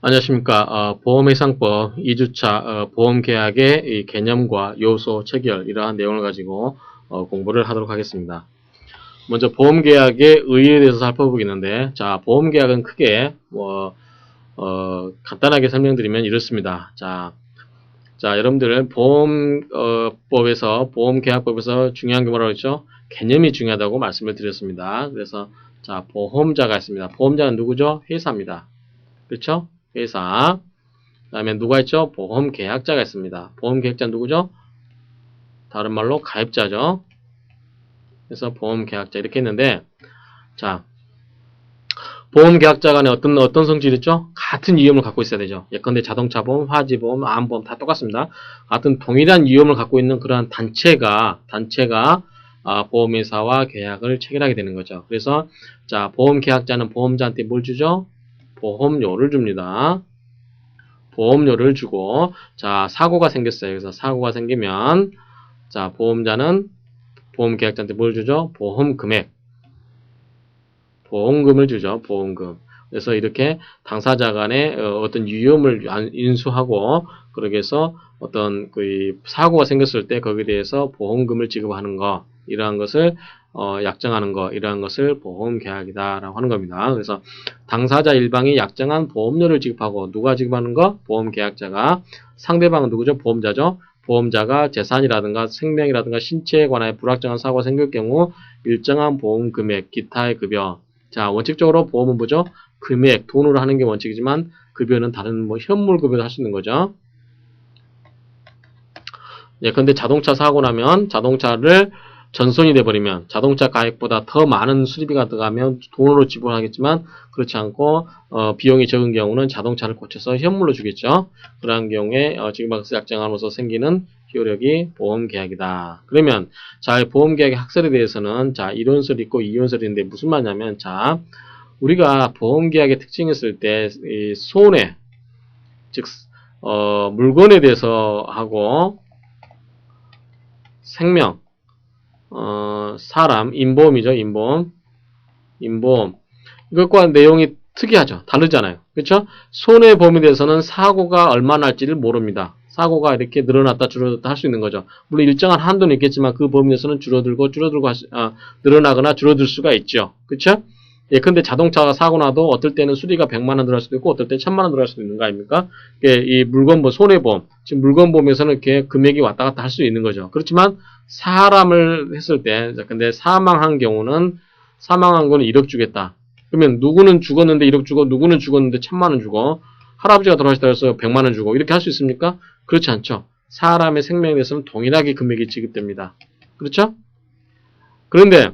안녕하십니까. 보험해상법 2주차 보험계약의 이 개념과 요소, 체결 이러한 내용을 가지고 공부를 하도록 하겠습니다. 먼저 보험계약의 의의에 대해서 살펴보겠는데, 자, 보험계약은 크게 간단하게 설명드리면 이렇습니다. 자, 여러분들 보험법에서 보험계약법에서 중요한 게 뭐라고 했죠? 개념이 중요하다고 말씀을 드렸습니다. 그래서 자, 보험자가 있습니다. 보험자는 누구죠? 회사입니다. 그렇죠? 회사. 그 다음에 누가 있죠? 보험계약자가 있습니다. 보험계약자 누구죠? 다른 말로 가입자죠. 그래서 보험계약자 이렇게 했는데, 자, 보험계약자 간에 어떤 성질이 있죠? 같은 위험을 갖고 있어야 되죠. 예컨대 자동차보험, 화재보험, 암보험 다 똑같습니다. 같은 동일한 위험을 갖고 있는 그러한 단체가 보험회사와 계약을 체결하게 되는 거죠. 그래서 자, 보험계약자는 보험자한테 뭘 주죠? 보험료를 줍니다. 보험료를 주고, 자, 사고가 생겼어요. 그래서 사고가 생기면, 자, 보험자는 보험계약자한테 뭘 주죠? 보험금을 주죠. 보험금. 그래서 이렇게 당사자 간에 어떤 위험을 인수하고, 그러기 위해서 어떤 그 사고가 생겼을 때 거기에 대해서 보험금을 지급하는 거, 이러한 것을 약정하는 거, 이러한 것을 보험계약이다라고 하는 겁니다. 그래서 당사자 일방이 약정한 보험료를 지급하고, 누가 지급하는 거? 보험계약자가. 상대방은 누구죠? 보험자죠. 보험자가 재산이라든가 생명이라든가 신체에 관하여 불확정한 사고가 생길 경우 일정한 보험 금액, 기타의 급여. 자, 원칙적으로 보험은 뭐죠? 금액, 돈으로 하는 게 원칙이지만 급여는 다른 현물 급여도 할 수 있는 거죠. 예컨대 자동차 사고 나면 자동차를 전손이 돼버리면 자동차 가액보다 더 많은 수리비가 들어가면 돈으로 지불하겠지만 그렇지 않고 비용이 적은 경우는 자동차를 고쳐서 현물로 주겠죠. 그러한 경우에 지급학세 약정함으로써 생기는 효력이 보험계약이다. 그러면 자, 보험계약의 학설에 대해서는 자, 이론설이 있고 이론설이 있는데 무슨 말이냐면 자, 우리가 보험계약의 특징이 있을 때 이 손해 즉 물건에 대해서 하고 생명 사람, 인보험이죠, 인보험. 이것과 내용이 특이하죠. 다르잖아요. 그렇죠? 손해보험에 대해서는 사고가 얼마나 할지를 모릅니다. 사고가 이렇게 늘어났다 줄어들었다 할 수 있는 거죠. 물론 일정한 한도는 있겠지만 그 범위에 대해서는 줄어들고 늘어나거나 줄어들 수가 있죠. 그렇죠? 예컨대 자동차가 사고 나도 어떨 때는 수리가 100만 원 들어갈 수도 있고 어떨 때 1000만 원 들어갈 수도 있는 거 아닙니까? 이 물건보험, 손해보험, 지금 물건보험에서는 이렇게 금액이 왔다 갔다 할 수 있는 거죠. 그렇지만 사람을 했을 때, 근데 사망한 거는 1억 주겠다. 그러면 누구는 죽었는데 1억 주고 누구는 죽었는데 1000만 원 주고 할아버지가 돌아가셨다 해서 100만 원 주고 이렇게 할 수 있습니까? 그렇지 않죠. 사람의 생명에 대해서는 동일하게 금액이 지급됩니다. 그렇죠? 그런데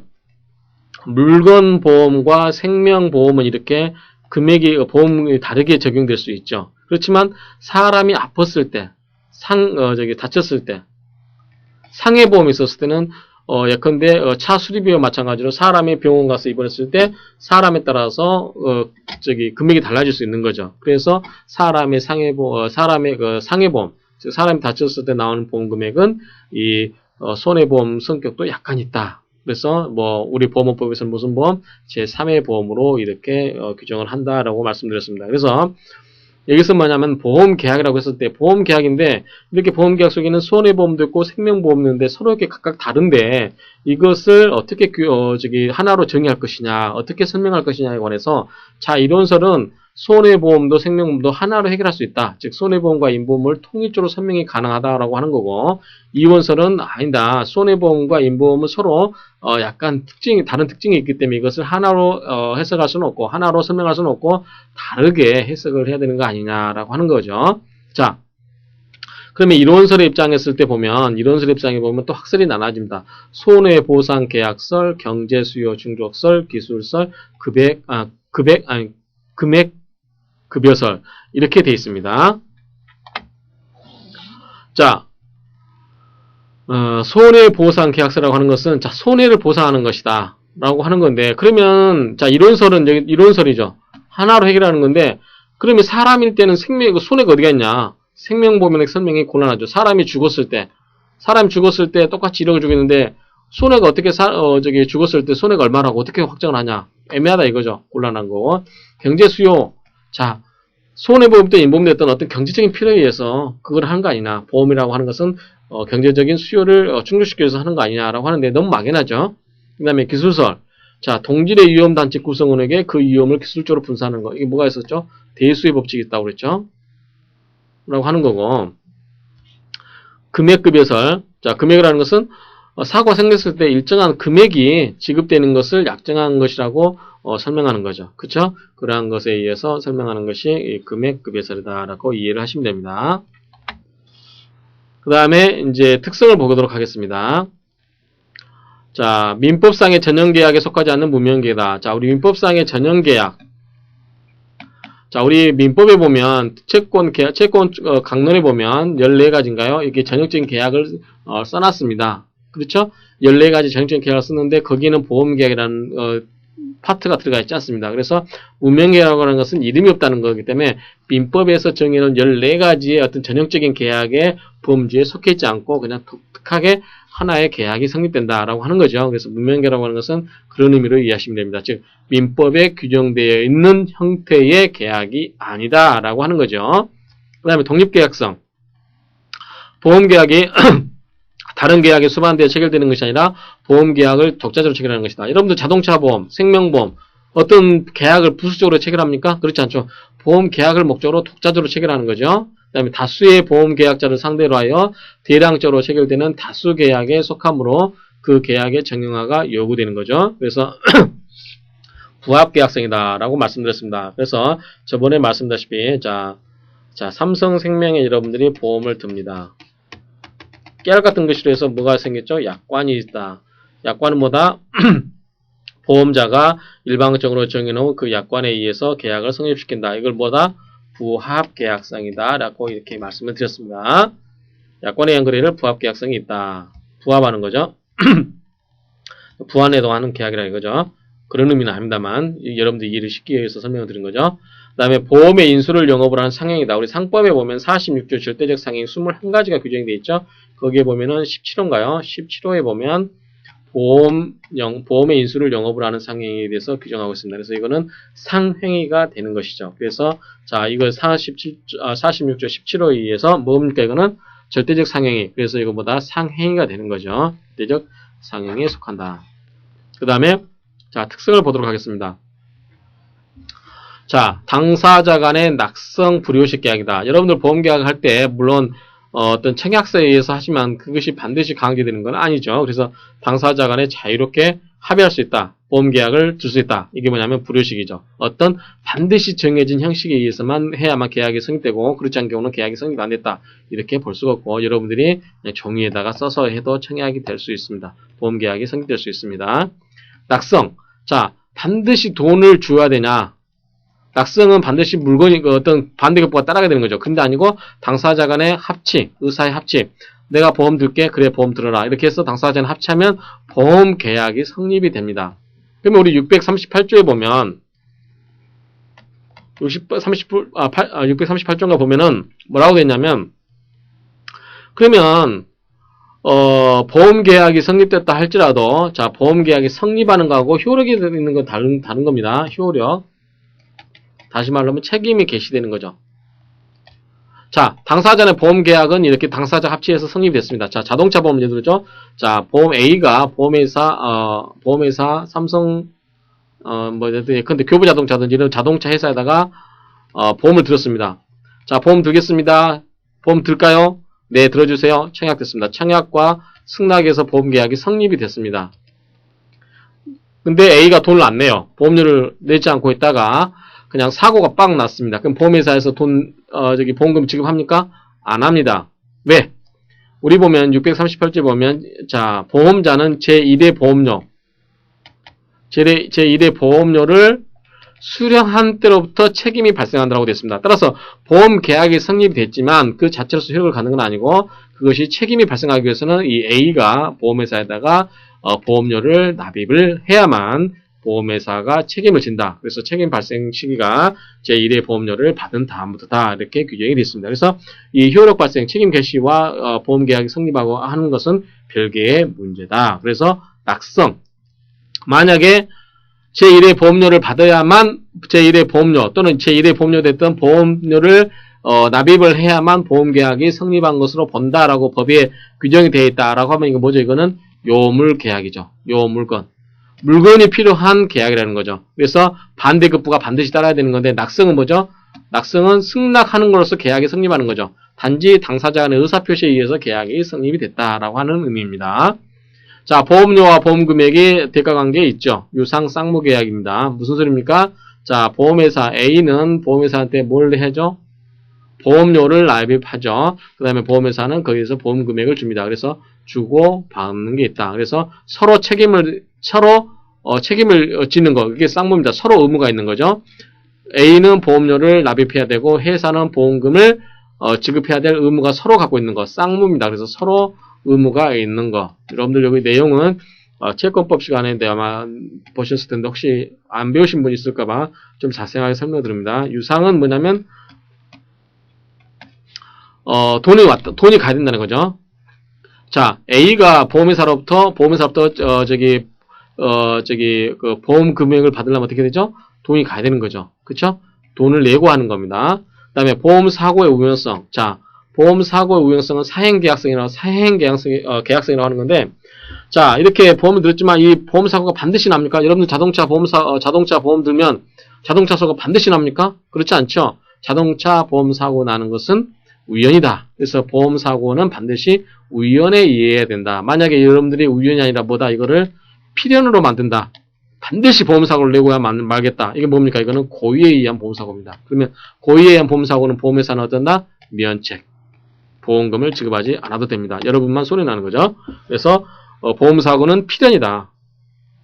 물건보험과 생명보험은 이렇게 금액이 보험이 다르게 적용될 수 있죠. 그렇지만 사람이 아팠을 때, 다쳤을 때, 상해보험이 있었을 때는 예컨대 차 수리비와 마찬가지로 사람이 병원 가서 입원했을 때 사람에 따라서 금액이 달라질 수 있는 거죠. 그래서 사람의 상해보험, 즉 사람이 다쳤을 때 나오는 보험 금액은 이 손해보험 성격도 약간 있다. 그래서 우리 보험업법에서는 무슨 보험? 제3의 보험으로 이렇게 규정을 한다라고 말씀드렸습니다. 그래서 여기서 뭐냐면 보험계약이라고 했을 때 보험계약인데 이렇게 보험계약 속에는 손해보험도 있고 생명보험도 있는데 서로 이렇게 각각 다른데 이것을 어떻게 하나로 정의할 것이냐, 어떻게 설명할 것이냐에 관해서 자, 이론설은 손해보험도 생명보험도 하나로 해결할 수 있다. 즉 손해보험과 인보험을 통일적으로 설명이 가능하다라고 하는 거고 이원설은 아니다. 손해보험과 인보험은 서로 약간 다른 특징이 있기 때문에 이것을 하나로 해석할 수는 없고 하나로 설명할 수는 없고 다르게 해석을 해야 되는 거 아니냐라고 하는 거죠. 자, 그러면 이론설의 입장에 있을 때 보면 이론설의 입장에 보면 또 학설이 나눠집니다. 손해보상 계약설, 경제수요 충족설, 기술설, 금액 급여설 이렇게 돼 있습니다. 자, 손해보상 계약서라고 하는 것은 자, 손해를 보상하는 것이다 라고 하는 건데 그러면 자, 이론설은 이론설이죠. 하나로 해결하는 건데 그러면 사람일 때는 손해가 어디가 있냐? 생명보험의 설명이 곤란하죠. 사람이 죽었을 때 똑같이 1억을 주겠는데 손해가 어떻게 죽었을 때 손해가 얼마라고 어떻게 확정을 하냐? 애매하다 이거죠. 곤란한 거. 경제수요. 자, 손해보험도 인보험됐던 어떤 경제적인 필요에 의해서 그걸 하는 거 아니냐. 보험이라고 하는 것은 경제적인 수요를 충족시키기 위해서 하는 거 아니냐라고 하는데 너무 막연하죠. 그 다음에 기술설. 자, 동질의 위험단체 구성원에게 그 위험을 기술적으로 분산하는 거. 이게 뭐가 있었죠? 대수의 법칙이 있다고 그랬죠? 라고 하는 거고. 금액급여설. 자, 금액이라는 것은 사고가 생겼을 때 일정한 금액이 지급되는 것을 약정한 것이라고 설명하는 거죠. 그쵸? 그러한 것에 의해서 설명하는 것이 이 금액급여설이다라고 이해를 하시면 됩니다. 그 다음에 이제 특성을 보도록 하겠습니다. 자, 민법상의 전형계약에 속하지 않는 무명계다. 자, 우리 민법상의 전형계약. 자, 우리 민법에 보면 채권 강론에 보면 14가지인가요? 이렇게 전형적인 계약을 써놨습니다. 그렇죠? 14가지 전형적인 계약을 썼는데 거기는 보험계약이라는 파트가 들어가 있지 않습니다. 그래서 무명계약이라고 하는 것은 이름이 없다는 거기 때문에 민법에서 정해놓은 14가지의 어떤 전형적인 계약의 범주에 속해 있지 않고 그냥 독특하게 하나의 계약이 성립된다라고 하는 거죠. 그래서 무명계라고 하는 것은 그런 의미로 이해하시면 됩니다. 즉 민법에 규정되어 있는 형태의 계약이 아니다라고 하는 거죠. 그 다음에 독립계약성. 보험계약이 다른 계약에 수반되어 체결되는 것이 아니라 보험계약을 독자적으로 체결하는 것이다. 여러분들 자동차보험, 생명보험 어떤 계약을 부수적으로 체결합니까? 그렇지 않죠. 보험계약을 목적으로 독자적으로 체결하는 거죠. 그 다음에 다수의 보험계약자를 상대로 하여 대량적으로 체결되는 다수계약에 속함으로 그 계약의 정형화가 요구되는 거죠. 그래서 부합계약성이다라고 말씀드렸습니다. 그래서 저번에 말씀드렸다시피 자 삼성생명에 여러분들이 보험을 듭니다. 깨알 같은 것으로 해서 뭐가 생겼죠? 약관이 있다. 약관은 뭐다? 보험자가 일방적으로 정해놓은 그 약관에 의해서 계약을 성립시킨다. 이걸 뭐다? 부합계약성이다. 라고 이렇게 말씀을 드렸습니다. 약관에 의한 거래를 부합계약성이 있다. 부합하는 거죠. 부합에도 하는 계약이라 이거죠. 그런 의미는 아닙니다만 여러분들 이해를 쉽게 위해서 설명을 드린 거죠. 그 다음에 보험의 인수를 영업을 하는 상행이다. 우리 상법에 보면 46조 절대적 상행 21가지가 규정이 되어 있죠. 거기에 보면은 17호인가요? 17호에 보면 보험의 인수를 영업을 하는 상행에 대해서 규정하고 있습니다. 그래서 이거는 상행위가 되는 것이죠. 그래서 자 이거 46조 17호에 의해서 뭡니까? 이거는 절대적 상행위. 그래서 이거보다 상행위가 되는 거죠. 절대적 상행위에 속한다. 그 다음에 자 특성을 보도록 하겠습니다. 자 당사자 간의 낙성 불효식 계약이다. 여러분들 보험계약을 할 때 물론 어떤 청약서에 의해서 하지만 그것이 반드시 강제되는 건 아니죠. 그래서 당사자 간에 자유롭게 합의할 수 있다. 보험계약을 줄 수 있다. 이게 뭐냐면 불효식이죠. 어떤 반드시 정해진 형식에 의해서만 해야만 계약이 성립되고 그렇지 않은 경우는 계약이 성립 안 됐다. 이렇게 볼 수가 없고 여러분들이 그냥 종이에다가 써서 해도 청약이 될 수 있습니다. 보험계약이 성립될 수 있습니다. 낙성. 자 반드시 돈을 줘야 되냐. 낙성은 반드시 물건이 어떤 반대급부가 따라가야 되는 거죠. 근데 아니고 당사자 간의 합치, 의사의 합치. 내가 보험 들게, 그래 보험 들어라. 이렇게 해서 당사자는 합치하면 보험 계약이 성립이 됩니다. 그러면 우리 638조에 보면 638조인가 보면은 뭐라고 되냐면 그러면 보험 계약이 성립됐다 할지라도 자 보험 계약이 성립하는 거하고 효력이 있는 건 다른 겁니다. 효력. 다시 말로 하면 책임이 개시되는 거죠. 자, 당사자의 보험 계약은 이렇게 당사자 합치해서 성립됐습니다. 자, 자동차 보험 예를 들죠. 자, 보험 A가 보험회사 삼성 근데 교부 자동차든지 이런 자동차 회사에다가 보험을 들었습니다. 자, 보험 들겠습니다. 보험 들까요? 네, 들어주세요. 청약됐습니다. 청약과 승낙에서 보험 계약이 성립이 됐습니다. 근데 A가 돈을 안 내요. 보험료를 내지 않고 있다가 그냥 사고가 빵 났습니다. 그럼 보험회사에서 보험금 지급합니까? 안 합니다. 왜? 우리 보면 638조 보면 자 보험자는 제1의 보험료 제1의 보험료를 수령한 때로부터 책임이 발생한다고 되어 있습니다. 따라서 보험 계약이 성립됐지만 그 자체로서 효력을 갖는 건 아니고 그것이 책임이 발생하기 위해서는 이 A가 보험회사에다가 보험료를 납입을 해야만 보험회사가 책임을 진다. 그래서 책임 발생 시기가 제1의 보험료를 받은 다음부터다. 이렇게 규정이 되어 있습니다. 그래서 이 효력 발생, 책임 개시와 보험계약이 성립하고 하는 것은 별개의 문제다. 그래서 낙성. 만약에 제1의 보험료를 받아야만 제1의 보험료 또는 제1의 보험료 됐던 보험료를 납입을 해야만 보험계약이 성립한 것으로 본다라고 법에 규정이 되어 있다라고 하면 이거 뭐죠? 이거는 요물계약이죠. 요물건. 물건이 필요한 계약이라는 거죠. 그래서 반대급부가 반드시 따라야 되는 건데 낙승은 뭐죠? 낙승은 승낙하는 것으로서 계약이 성립하는 거죠. 단지 당사자 간의 의사표시에 의해서 계약이 성립이 됐다라고 하는 의미입니다. 자, 보험료와 보험금액이 대가관계에 있죠. 유상 쌍무계약입니다. 무슨 소리입니까? 자, 보험회사 A는 보험회사한테 뭘 해줘? 보험료를 납입하죠. 그 다음에 보험회사는 거기에서 보험금액을 줍니다. 그래서 주고 받는 게 있다. 그래서 서로 책임을 지는 거. 이게 쌍무입니다. 서로 의무가 있는 거죠. A는 보험료를 납입해야 되고 회사는 보험금을 지급해야 될 의무가 서로 갖고 있는 거. 쌍무입니다. 그래서 서로 의무가 있는 거. 여러분들 여기 내용은 채권법 시간에 아마 보셨을 텐데 혹시 안 배우신 분 있을까봐 좀 자세하게 설명드립니다. 유상은 뭐냐면 돈이 가야 된다는 거죠. 자, A가 보험회사로부터 그 보험 금액을 받으려면 어떻게 되죠? 돈이 가야 되는 거죠. 그쵸? 돈을 내고 하는 겁니다. 그 다음에 보험사고의 우연성. 자, 보험사고의 우연성은 계약성이라고 하는 건데, 자, 이렇게 보험을 들었지만 이 보험사고가 반드시 납니까? 여러분들 자동차 보험 들면 자동차 사고가 반드시 납니까? 그렇지 않죠? 자동차 보험사고 나는 것은 우연이다. 그래서 보험사고는 반드시 우연에 의해야 된다. 만약에 여러분들이 우연이 아니라 뭐다? 이거를 필연으로 만든다. 반드시 보험사고를 내고야 말겠다. 이게 뭡니까? 이거는 고의에 의한 보험사고입니다. 그러면 고의에 의한 보험사고는 보험회사는 어떤다? 면책. 보험금을 지급하지 않아도 됩니다. 여러분만 손해 나는 거죠. 그래서 보험사고는 필연이다.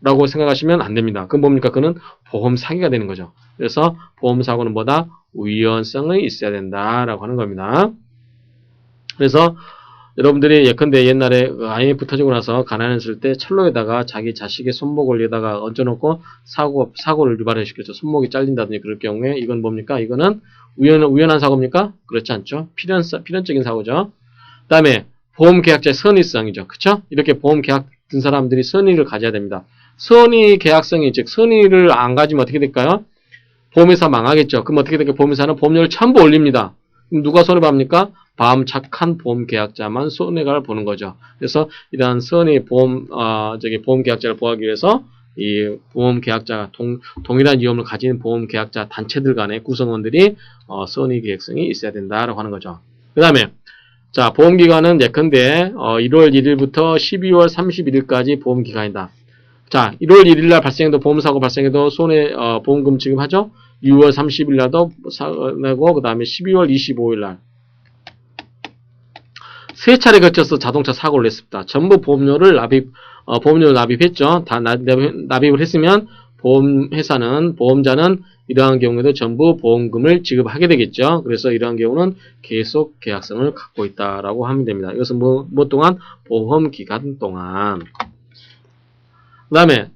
라고 생각하시면 안 됩니다. 그건 뭡니까? 그는 보험 사기가 되는 거죠. 그래서 보험사고는 뭐다? 우연성이 있어야 된다라고 하는 겁니다. 그래서 여러분들이 예컨대 옛날에 IMF 터지고 나서 가난했을 때 철로에다가 자기 자식의 손목을 여기다가 얹어놓고 사고를 유발을 시켰죠. 손목이 잘린다든지 그럴 경우에 이건 뭡니까? 이거는 우연한 사고입니까? 그렇지 않죠. 필연적인 사고죠. 그 다음에 보험계약자의 선의성이죠. 그쵸? 이렇게 보험계약 든 사람들이 선의를 가져야 됩니다. 선의 계약성이 즉 선의를 안 가지면 어떻게 될까요? 보험회사 망하겠죠. 그럼 어떻게 될까요? 보험회사는 보험료를 전부 올립니다. 그럼 누가 손해봅니까? 마음 착한 보험계약자만 손해가 보는 거죠. 그래서 이러한 선의 보험계약자를 보호하기 위해서 이 보험계약자 동일한 위험을 가진 보험계약자 단체들 간의 구성원들이 선의 계획성이 있어야 된다라고 하는 거죠. 그 다음에 자 보험기간은 예컨대 1월 1일부터 12월 31일까지 보험기간이다. 자 1월 1일날 발생해도 보험사고 발생해도 보험금 지급하죠. 6월 30일날도 내고 그 다음에 12월 25일날 세 차례 거쳐서 자동차 사고를 냈습니다. 전부 보험료를 납입했죠. 다 납입을 했으면 보험자는 이러한 경우에도 전부 보험금을 지급하게 되겠죠. 그래서 이러한 경우는 계속 계약성을 갖고 있다라고 하면 됩니다. 이것은 뭐 동안? 보험기간 동안. 그 다음에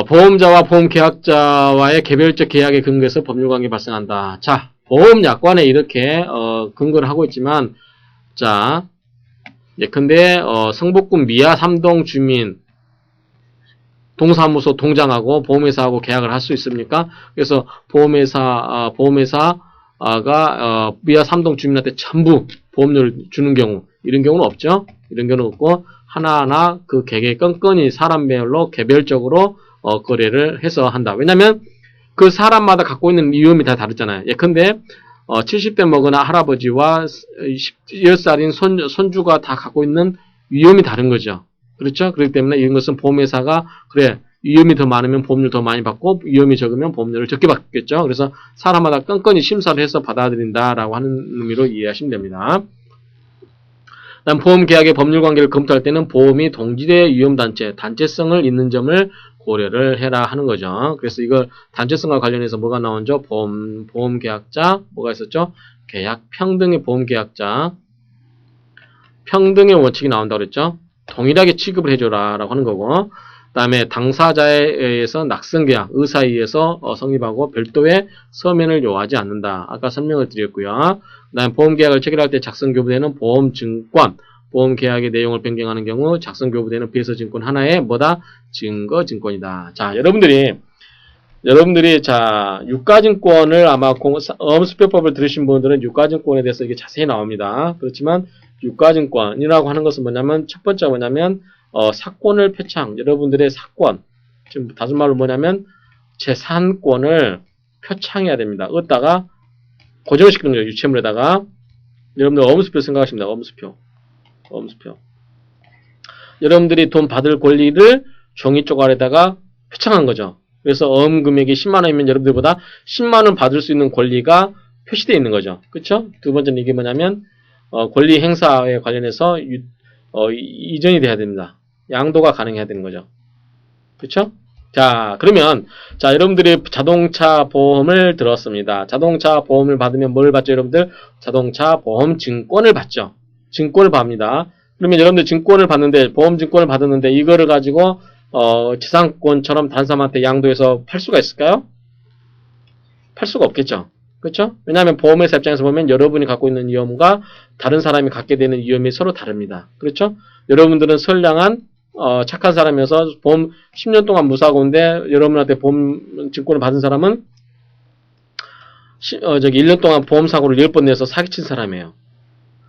보험자와 보험계약자와의 개별적 계약에 근거해서 법률관계 발생한다. 자, 보험약관에 이렇게 근거를 하고 있지만 자, 예컨대 성북군 미아 3동 주민 동사무소 동장하고 보험회사하고 계약을 할 수 있습니까? 그래서 보험회사가 미아 3동 주민한테 전부 보험료를 주는 경우 이런 경우는 없죠. 이런 경우는 없고 하나하나 그 계획에 건건히 사람별로 개별적으로 거래를 해서 한다. 왜냐하면 그 사람마다 갖고 있는 위험이 다 다르잖아요. 예컨대 70대 먹은 할아버지와 10살인 손주가 다 갖고 있는 위험이 다른 거죠. 그렇죠? 그렇기 때문에 이런 것은 보험회사가 그래 위험이 더 많으면 보험료 더 많이 받고 위험이 적으면 보험료를 적게 받겠죠. 그래서 사람마다 건건히 심사를 해서 받아들인다라고 하는 의미로 이해하시면 됩니다. 다음 보험계약의 법률관계를 검토할 때는 보험이 동질의 단체성을 있는 점을 고려를 해라 하는 거죠. 그래서 이걸 단체성과 관련해서 뭐가 나오죠? 보험계약자, 뭐가 있었죠? 계약 평등의 보험계약자, 평등의 원칙이 나온다고 그랬죠? 동일하게 취급을 해줘라 라고 하는 거고, 그 다음에 당사자에 의해서 낙선계약, 의사에 의해서 성립하고 별도의 서면을 요하지 않는다. 아까 설명을 드렸고요. 그 다음에 보험계약을 체결할 때 작성교부되는 보험증권, 보험계약의 내용을 변경하는 경우 작성 교부되는 비해서증권 하나의 뭐다? 증거증권이다. 자, 여러분들이 자 유가증권을 아마 어음수표법을 들으신 분들은 유가증권에 대해서 이게 자세히 나옵니다. 그렇지만 유가증권이라고 하는 것은 뭐냐면 첫 번째가 뭐냐면 사권을 표창, 여러분들의 사권, 지금 다른 말로 뭐냐면 재산권을 표창해야 됩니다. 얻다가 고정을 시키는 거예요. 유체물에다가. 여러분들 어음수표 생각하시면 됩니다. 어음수표. 여러분들이 돈 받을 권리를 종이 쪼가리에다가 표창한 거죠. 그래서 어음 금액이 10만원이면 여러분들보다 10만원 받을 수 있는 권리가 표시되어 있는 거죠. 그쵸? 두 번째는 이게 뭐냐면 권리 행사에 관련해서 이전이 돼야 됩니다. 양도가 가능해야 되는 거죠. 그쵸? 자, 그러면 자, 여러분들이 자동차 보험을 들었습니다. 자동차 보험을 받으면 뭘 받죠, 여러분들? 자동차 보험 증권을 받죠. 증권을 받습니다. 그러면 여러분들 증권을 받는데 보험 증권을 받았는데 이거를 가지고 재산권처럼 다른 사람한테 양도해서 팔 수가 있을까요? 팔 수가 없겠죠. 그렇죠? 왜냐하면 보험회사 입장에서 보면 여러분이 갖고 있는 위험과 다른 사람이 갖게 되는 위험이 서로 다릅니다. 그렇죠? 여러분들은 선량한 착한 사람이어서 보험 10년 동안 무사고인데 여러분한테 보험 증권을 받은 사람은 1년 동안 보험 사고를 10번 내서 사기친 사람이에요.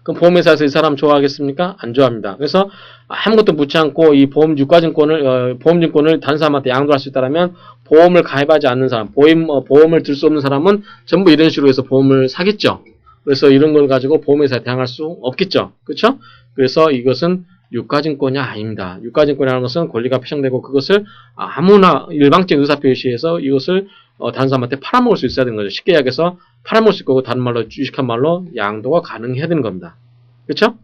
그럼 보험회사에서 이 사람 좋아하겠습니까? 안 좋아합니다. 그래서 아무것도 묻지 않고 이 보험증권을 다른 사람한테 양도할 수 있다면 보험을 가입하지 않는 사람, 보험을 들 수 없는 사람은 전부 이런 식으로 해서 보험을 사겠죠. 그래서 이런 걸 가지고 보험회사에 대항할 수 없겠죠. 그렇죠? 그래서 이것은 유가증권이 아닙니다. 유가증권이라는 것은 권리가 표시되고 그것을 아무나 일방적인 의사표시에서 이것을 다른 사람한테 팔아먹을 수 있어야 되는 거죠. 쉽게 이야기해서 팔아먹을 수 있고 다른 말로 주식한 말로 양도가 가능해야 되는 겁니다. 그렇죠?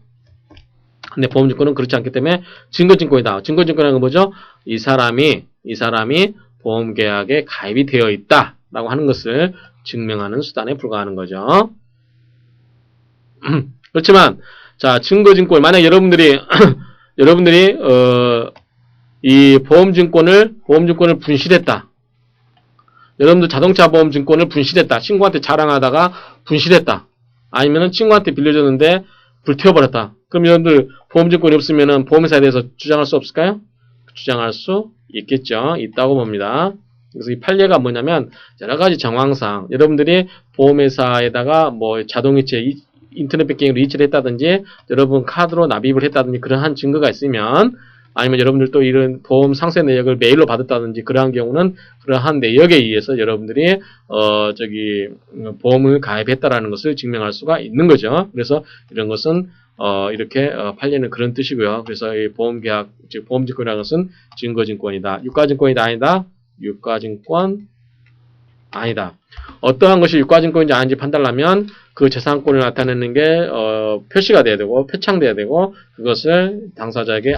근데 보험증권은 그렇지 않기 때문에 증거증권이다. 증거증권이라는 건 뭐죠? 이 사람이 보험계약에 가입이 되어 있다라고 하는 것을 증명하는 수단에 불과하는 거죠. 그렇지만 자, 증거증권 만약 여러분들이 이 보험증권을 분실했다. 여러분들 자동차 보험증권을 분실했다. 친구한테 자랑하다가 분실했다. 아니면은 친구한테 빌려줬는데 불태워버렸다. 그럼 여러분들 보험증권이 없으면은 보험회사에 대해서 주장할 수 없을까요? 주장할 수 있겠죠. 있다고 봅니다. 그래서 이 판례가 뭐냐면 여러 가지 정황상 여러분들이 보험회사에다가 뭐 자동이체 인터넷 뱅킹으로 이체를 했다든지 여러분 카드로 납입을 했다든지 그러한 증거가 있으면 아니면 여러분들도 이런 보험 상세 내역을 메일로 받았다든지 그러한 경우는 그러한 내역에 의해서 여러분들이 보험을 가입했다라는 것을 증명할 수가 있는 거죠. 그래서 이런 것은 이렇게 판례는 그런 뜻이고요. 그래서 이 보험계약 즉 보험증권이라는 것은 증거증권이다. 유가증권이다 아니다. 유가증권 아니다. 어떠한 것이 유가증권인지 아닌지 판단하면 그 재산권을 나타내는 게 표시가 돼야 되고 표창돼야 되고 그것을 당사자에게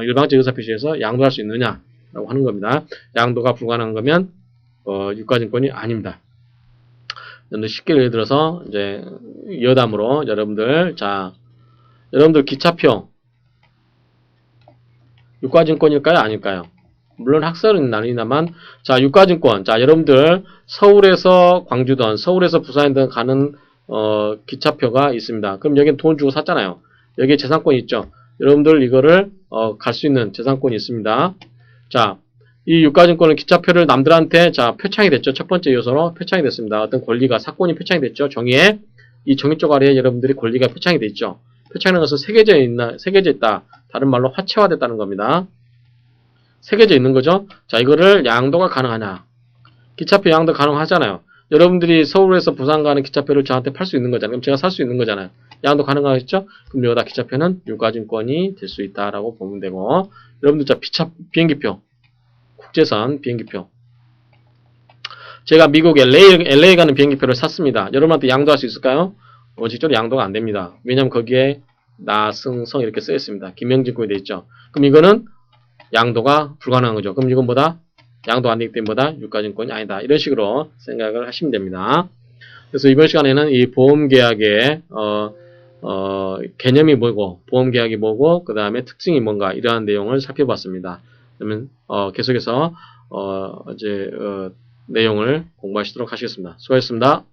일방적 의사표시에서 양도할 수 있느냐라고 하는 겁니다. 양도가 불가능한 거면 유가증권이 아닙니다. 쉽게 예를 들어서 이제 여담으로 여러분들 기차표 유가증권일까요? 아닐까요? 물론 학설은 나뉘나만 자 유가증권 자 여러분들 서울에서 광주든 서울에서 부산이든 가는 기차표가 있습니다. 그럼 여기는 돈 주고 샀잖아요. 여기에 재산권이 있죠. 여러분들 이거를 갈 수 있는 재산권이 있습니다. 자, 이 유가증권은 기차표를 남들한테 자 표창이 됐죠. 첫 번째 요소로 표창이 됐습니다. 어떤 권리가 사건이 표창이 됐죠. 정의에 이 정의 쪽 아래에 여러분들이 권리가 표창이 됐죠. 표창이라는 것은 새겨져 있다. 다른 말로 화체화됐다는 겁니다. 새겨져 있는 거죠. 자, 이거를 양도가 가능하냐? 기차표 양도 가능하잖아요. 여러분들이 서울에서 부산 가는 기차표를 저한테 팔 수 있는 거잖아요. 그럼 제가 살 수 있는 거잖아요. 양도 가능하겠죠? 그럼 여기다 기차표는 유가증권이 될 수 있다라고 보면 되고, 여러분들 자 비행기표, 국제선 비행기표. 제가 미국 LA 가는 비행기표를 샀습니다. 여러분한테 양도할 수 있을까요? 원칙적으로 양도가 안 됩니다. 왜냐하면 거기에 나승성 이렇게 쓰여 있습니다. 김영증권이 되어 있죠. 그럼 이거는 양도가 불가능한 거죠. 그럼 이건 뭐다? 양도 안 되기 때문에 뭐다? 유가증권이 아니다. 이런 식으로 생각을 하시면 됩니다. 그래서 이번 시간에는 이 보험계약의 개념이 뭐고, 보험계약이 뭐고, 그 다음에 특징이 뭔가 이러한 내용을 살펴봤습니다. 그러면 계속해서 내용을 공부하시도록 하시겠습니다. 수고하셨습니다.